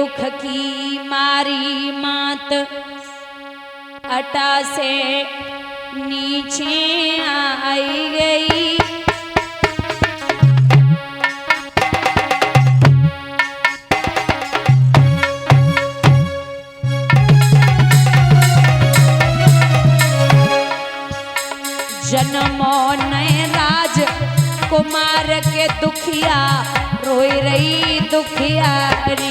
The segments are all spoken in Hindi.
दुख की मारी मात अटा से नीचे आई गई। जन्मों नए राज कुमार के दुखिया रोई रही दुखियारी।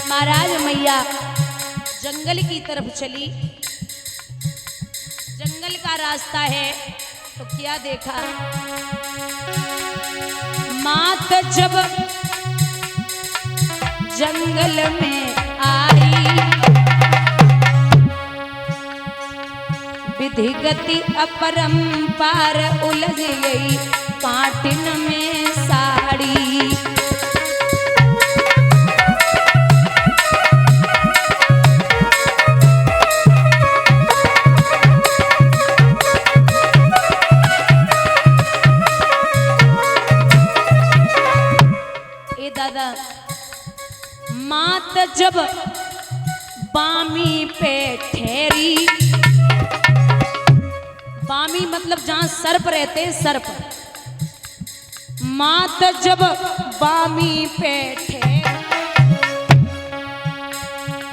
महाराज मैया जंगल की तरफ चली। जंगल का रास्ता है तो क्या देखा, मात जब जंगल में आई, विधि गति अपरंपार उलझ गई पाटिन में साड़ी। मात जब बामी पे ठहरी, बामी मतलब जहां सर्प रहते सर्प, मात जब बामी पे ठहरी,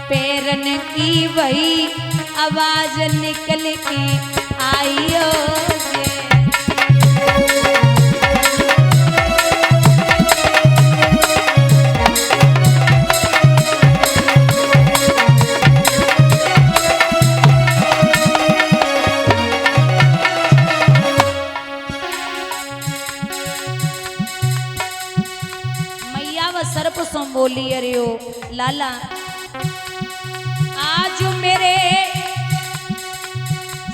पैरन की वही आवाज निकल के आइयो गे। सर्प सो बोली, अरे ओ लाला आज मेरे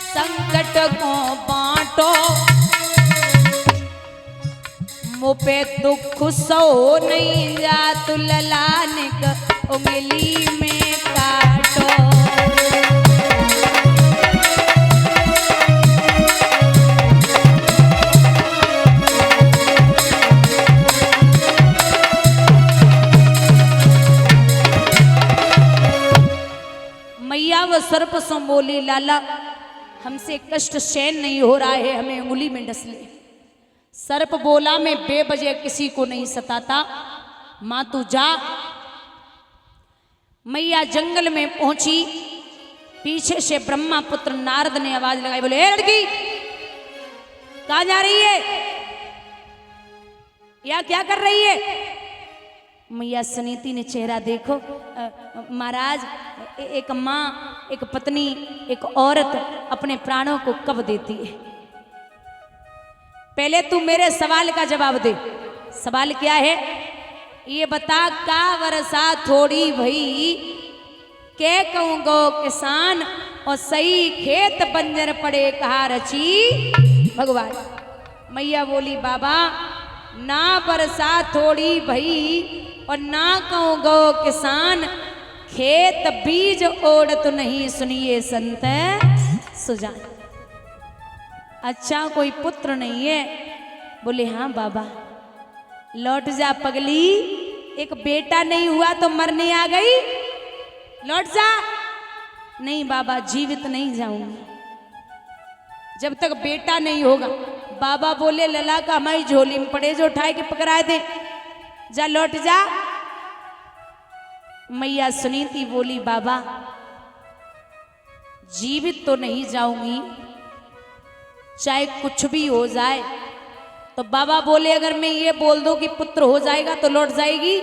संकट को बांटो, मुझे दुख सो नहीं जा तू ललानिक उंगली में काटो। वह सर्प सो बोली, लाला हमसे कष्ट सहन नहीं हो रहा है, हमें उंगली में डस ले। सर्प बोला, मैं बेवजह किसी को नहीं सताता, मां तू जा। मैया जंगल में पहुंची, पीछे से ब्रह्मा पुत्र नारद ने आवाज लगाई, बोले ए लड़की कहां जा रही है, या क्या कर रही है। मैया सुनीति ने चेहरा देखो, महाराज एक माँ, एक पत्नी, एक औरत अपने प्राणों को कब देती है। पहले तू मेरे सवाल का जवाब दे। सवाल क्या है ये बता, का वर्षा थोड़ी भई के कहूँ गो किसान, और सही खेत बंजर पड़े कहा रची भगवान। मैया बोली, बाबा ना वर्षा थोड़ी भई और ना कहूँ गो किसान, खेत बीज ओढ़त नहीं सुनिए संत सुजान। अच्छा कोई पुत्र नहीं है। बोले हाँ बाबा। लौट जा पगली, एक बेटा नहीं हुआ तो मरने आ गई, लौट जा। नहीं बाबा जीवित नहीं जाऊंगी जब तक बेटा नहीं होगा। बाबा बोले लला का हमारी झोली में पड़े जो उठाए के पकड़ा दे, जा लौट जा। मैया सुनीति बोली, बाबा जीवित तो नहीं जाऊंगी चाहे कुछ भी हो जाए। तो बाबा बोले अगर मैं ये बोल दूं कि पुत्र हो जाएगा तो लौट जाएगी।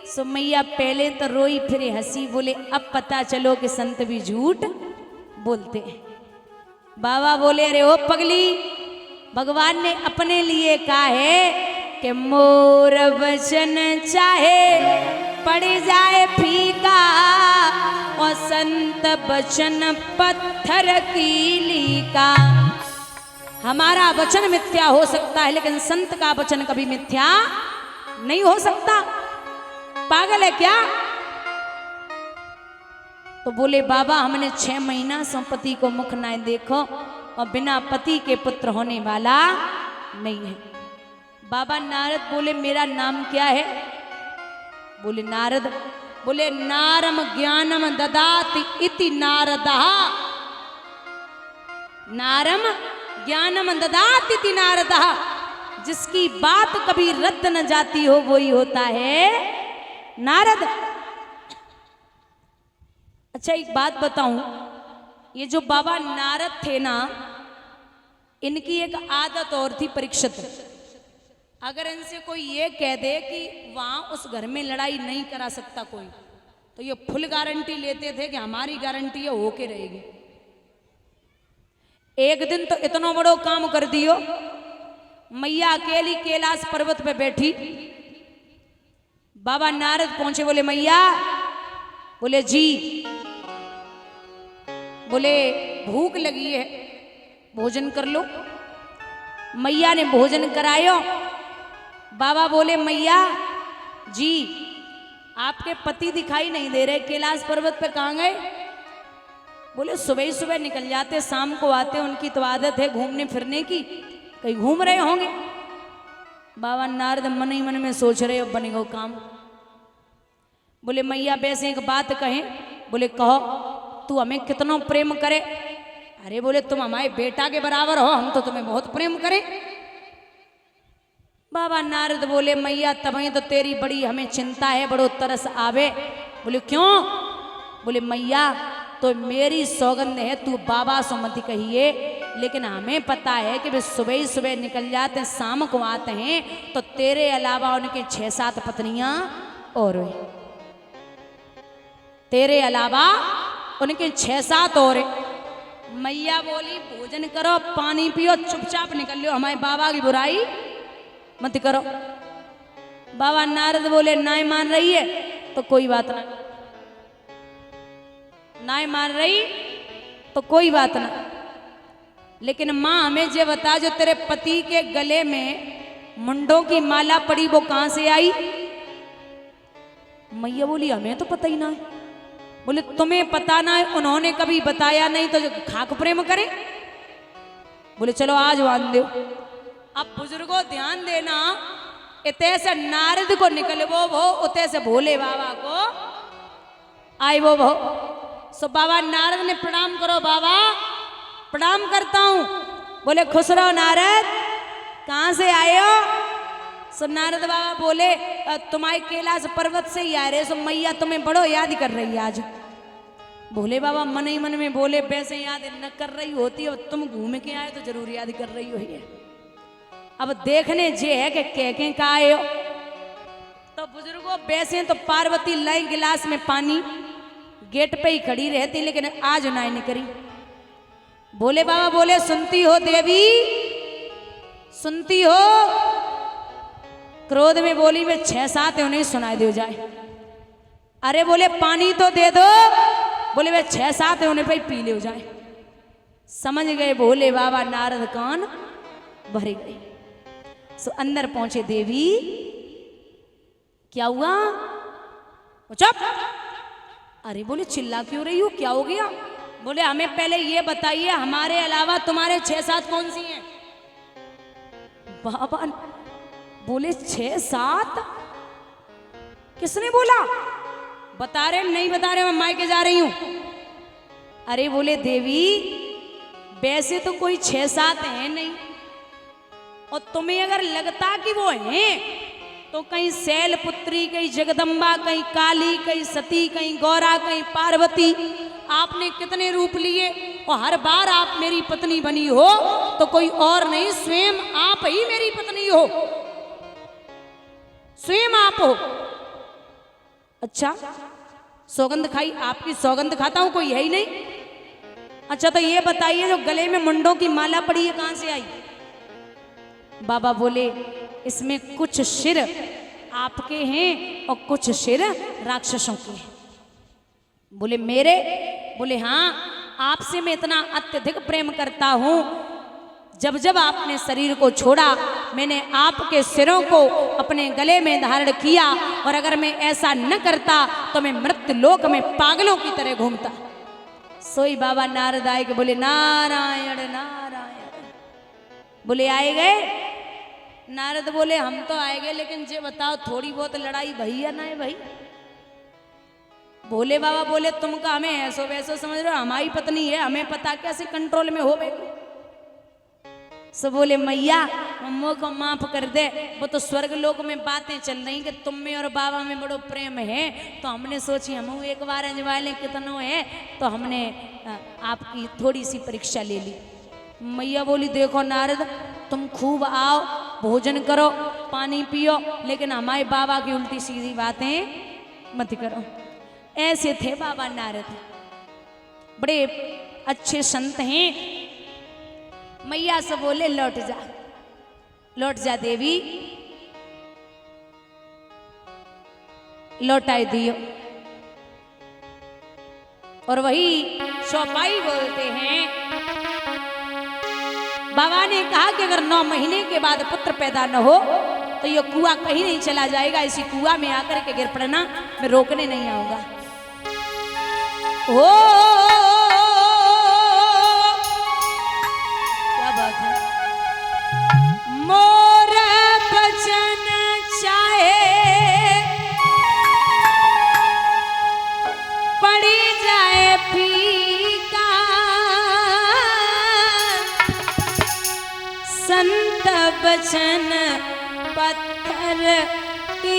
सो मैया पहले तो रोई फिर हंसी, बोले अब पता चलो कि संत भी झूठ बोलते हैं। बाबा बोले अरे ओ पगली, भगवान ने अपने लिए कहा है कि मोर वचन चाहे पड़ जाए फीका, और संत वचन पत्थर कीली का। हमारा वचन मिथ्या हो सकता है लेकिन संत का वचन कभी मिथ्या नहीं हो सकता, पागल है क्या? तो बोले बाबा हमने 6 महीना से पति को मुख ना देखो और बिना पति के पुत्र होने वाला नहीं है। बाबा नारद बोले मेरा नाम क्या है? बोले नारद। बोले नारम ज्ञानम ददाति इति नारदः। नारम ज्ञानम ददाति इति नारदः। जिसकी बात कभी रद्द न जाती हो वही होता है नारद। अच्छा एक बात बताऊं, ये जो बाबा नारद थे ना, इनकी एक आदत और थी परीक्षित। अगर इनसे कोई ये कह दे कि वहां उस घर में लड़ाई नहीं करा सकता कोई, तो ये फुल गारंटी लेते थे कि हमारी गारंटी ये होके रहेगी। एक दिन तो इतना बड़ो काम कर दियो, मैया अकेली कैलाश पर्वत पे बैठी, बाबा नारद पहुंचे, बोले मैया। बोले जी। बोले भूख लगी है, भोजन कर लो। मैया ने भोजन करायो। बाबा बोले मैया जी आपके पति दिखाई नहीं दे रहे, कैलाश पर्वत पे कहाँ गए? बोले सुबह ही सुबह निकल जाते, शाम को आते, उनकी तो आदत है घूमने फिरने की, कहीं घूम रहे होंगे। बाबा नारद मन ही मन में सोच रहे हो बनेगा काम। बोले मैया वैसे एक बात कहें? बोले कहो। तू हमें कितना प्रेम करे? अरे बोले तुम हमारे बेटा के बराबर हो, हम तो तुम्हें बहुत प्रेम करें। बाबा नारद बोले मैया तभी तो तेरी बड़ी हमें चिंता है, बड़ो तरस आवे। बोले क्यों? बोले मैया तो मेरी सौगंध है, तू बाबा से मत कहिए, लेकिन हमें पता है कि वे सुबह ही सुबह निकल जाते हैं, शाम को आते हैं, तो तेरे अलावा उनके 6-7 पत्नियां और हैं। तेरे अलावा उनके 6-7 और। मैया बोली भोजन करो, पानी पियो, चुपचाप निकल लो, हमारे बाबा की बुराई मत करो। बाबा नारद बोले नाय मान रही है तो कोई बात ना, नाय मान रही तो कोई बात ना, लेकिन माँ हमें जे बता, जो तेरे पति के गले में मुंडों की माला पड़ी वो कहां से आई? मैया बोली हमें तो पता ही ना है। बोले तुम्हें पता ना है, उन्होंने कभी बताया नहीं तो जो खाक प्रेम करे। बोले चलो आज बांध दो। अब बुजुर्गों ध्यान देना, इतने से नारद को निकलवो वो, उतने से भोले बाबा को आए वो। सो बाबा नारद ने प्रणाम करो। बाबा प्रणाम करता हूं। बोले खुश रहो नारद, कहां से आए हो? सो नारद बाबा बोले तुम्हारे कैलाश पर्वत से ही आ रहे, सो मैया तुम्हें बड़ो याद कर रही है आज। भोले बाबा मन ही मन में बोले वैसे याद न कर रही होती, अब तुम घूम के आए तो जरूर याद कर रही हो है। अब देखने जे है कि कह का आए हो। तो बुजुर्गों वैसे तो पार्वती लाई गिलास में पानी, गेट पे ही खड़ी रहती, लेकिन आज ना निकली। भोले बाबा बोले सुनती हो देवी, सुनती हो? क्रोध में बोली वे 6-7 उन्हें सुनाई दे जाए। अरे बोले पानी तो दे दो। बोले वे 6-7 उन्हें पे पी ले जाए। समझ गए भोले बाबा नारद कान भर गए। सो अंदर पहुंचे देवी, क्या हुआ? चुप। अरे बोले चिल्ला क्यों रही हो, क्या हो गया? बोले हमें पहले ये बताइए हमारे अलावा तुम्हारे 6-7 कौन सी हैं? बाबा बोले 6-7? किसने बोला? बता रहे नहीं बता रहे, मैं मायके जा रही हूं। अरे बोले देवी वैसे तो कोई 6-7 है नहीं, और तुम्हें अगर लगता कि वो हैं तो कहीं शैलपुत्री, कहीं जगदम्बा, कहीं काली, कहीं सती, कहीं गौरा, कहीं पार्वती, आपने कितने रूप लिए और हर बार आप मेरी पत्नी बनी हो तो कोई और नहीं, स्वयं आप ही मेरी पत्नी हो, स्वयं आप हो। अच्छा सौगंध खाई? आपकी सौगंध खाता हूं, कोई है ही नहीं। अच्छा तो ये बताइए जो गले में मुंडों की माला पड़ी है कहां से आई? बाबा बोले इसमें कुछ सिर आपके हैं और कुछ सिर राक्षसों के हैं। बोले मेरे? बोले हाँ, आपसे मैं इतना अत्यधिक प्रेम करता हूं, जब जब आपने शरीर को छोड़ा मैंने आपके सिरों को अपने गले में धारण किया, और अगर मैं ऐसा न करता तो मैं मृत्यु लोक में पागलों की तरह घूमता। सोई बाबा नारद आए के बोले नारायण नारायण। बोले आए गए? नारद बोले हम तो आए गए, लेकिन जे बताओ थोड़ी बहुत लड़ाई भई या ना है भाई? भोले बाबा बोले तुमका हमें ऐसो वैसो समझ रहे हो, हमारी पत्नी है, हमें पता कैसे कंट्रोल में हो गए। सब बोले मैया मम्मो को माफ कर दे, वो तो स्वर्ग लोक में बातें चल रही कि तुम में और बाबा में बड़ो प्रेम है, तो हमने सोची हम एक बार अजमा लें कितनों है, तो हमने आपकी थोड़ी सी परीक्षा ले ली। मैया बोली देखो नारद, तुम खूब आओ, भोजन करो, पानी पियो, लेकिन हमारे बाबा की उल्टी सीधी बातें मत करो। ऐसे थे बाबा नारद, बड़े अच्छे संत हैं। मैया से बोले लौट जा देवी, लौटाई दियो। और वही चौपाई बोलते हैं, बाबा ने कहा कि अगर 9 महीने के बाद पुत्र पैदा न हो तो ये कुआं कहीं नहीं चला जाएगा, इसी कुआं में आकर के गिर पड़ना, मैं रोकने नहीं आऊंगा। ओ क्या बात है। मोर बचन चाहे पड़ी जाए फीका, संत बचन पत्थर की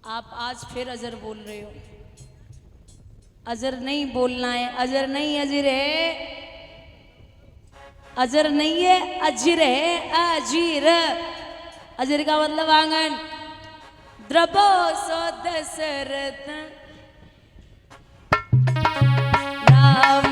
आप आज फिर अजर बोल रहे हो। अजर नहीं बोलना है, अजर नहीं अजीर है, अजर नहीं है अजीर है, अजीर। अजर का मतलब आंगन। द्रबो सो दशरथ राम